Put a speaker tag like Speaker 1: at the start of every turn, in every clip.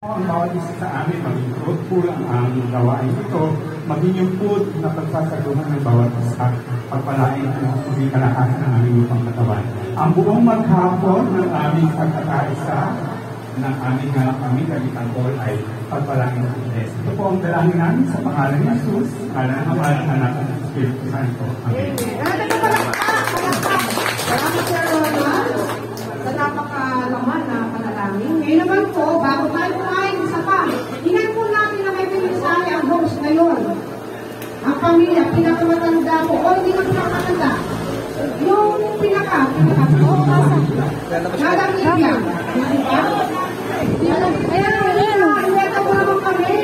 Speaker 1: Ang bawat isa sa amin, maging fruitful ang aming gawain ito, maging yung food na pagsasaluhan ng bawat isa, pagpalain ang hindi kalahas ng aming upang katawan. Ang buong maghapon ng aming pagkakaisa, ng aming kami all ay pagpalain ng Diyos. Ito po ang dalangin namin sa pangalan ni Jesus, pangalan ng Ama ng Anak at ng Espiritu Santo. Amen.
Speaker 2: Salamat Sir Ronald sa napakalaman na panalangin. Ngayon naman po, bago tayo kumain, isa pa, tingnan po natin na may pinisahe ang host ngayon. Ang pamilya, pinakamatanda po, o hindi na pinakamatanda. Yung pinaka po, Madam Lydia. Ayan, iweta mo naman kami.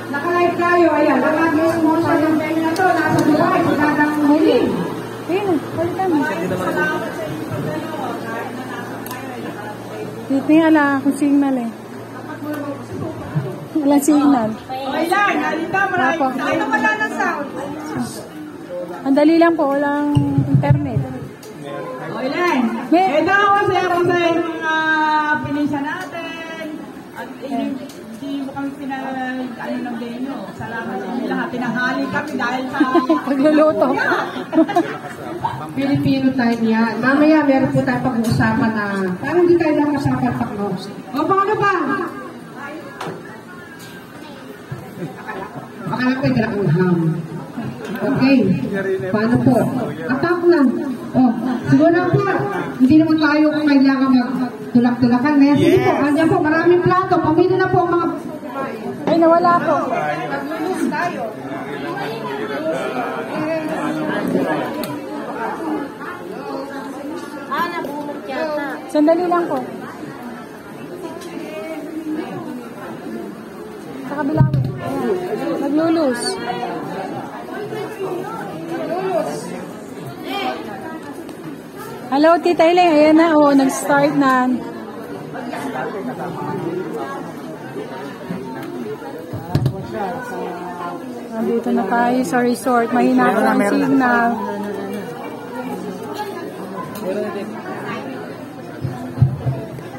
Speaker 2: Naka-live tayo, ayan, nakag-sponsor ng venue na to, nasa Dubai, sa Dadang Muling.
Speaker 3: Tingala akong signal eh. Walang signal.
Speaker 2: Okay lang, halita, maraming tayo wala ng sound.
Speaker 3: Ang dali lang po, walang internet.
Speaker 2: Okay lang. Ito, masaya ko sa yung pinisya natin. At hindi mo kami ng venue. Salamat sa inyo lahat. Tinanghali kami dahil sa
Speaker 3: pagluluto.
Speaker 2: Filipino time yan. Mamaya meron po tayo pag-uusapan na parang hindi tayo lang kasapan pag-host. O, paano ba? Akala ko yung ang ham. Okay. Paano po? Attack na. Oh, siguro po, hindi naman tayo kailangan mag-tulak-tulakan. Sige po, andyan po, maraming plato. Pamili na po ang mga...
Speaker 3: Ay, nawala po.
Speaker 2: Maglulus tayo.
Speaker 4: Nabulog yata.
Speaker 3: Sandali lang po. Sa kabila. Ayan. Naglulus. Hello, Tita Hiling. Ayan na, oh, nag-start na. Nandito na tayo sa resort. Mahina po ang signal.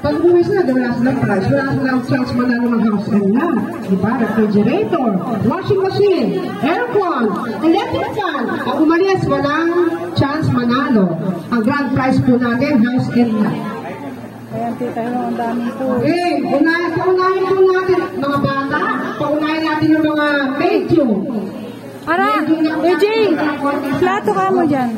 Speaker 2: Pag buwis na, wala silang price, wala silang chance manalo ng house and lot. Diba? Refrigerator, washing machine, aircon, electric fan. Pag umalis, walang chance manalo. Ang grand prize po natin, house and lot.
Speaker 3: Ayan, Tita Hiling, ang daming po.
Speaker 2: Okay, paunahin po natin mga bata, paunahin natin yung mga medyo.
Speaker 3: Ara, AJ, plato ka mo dyan.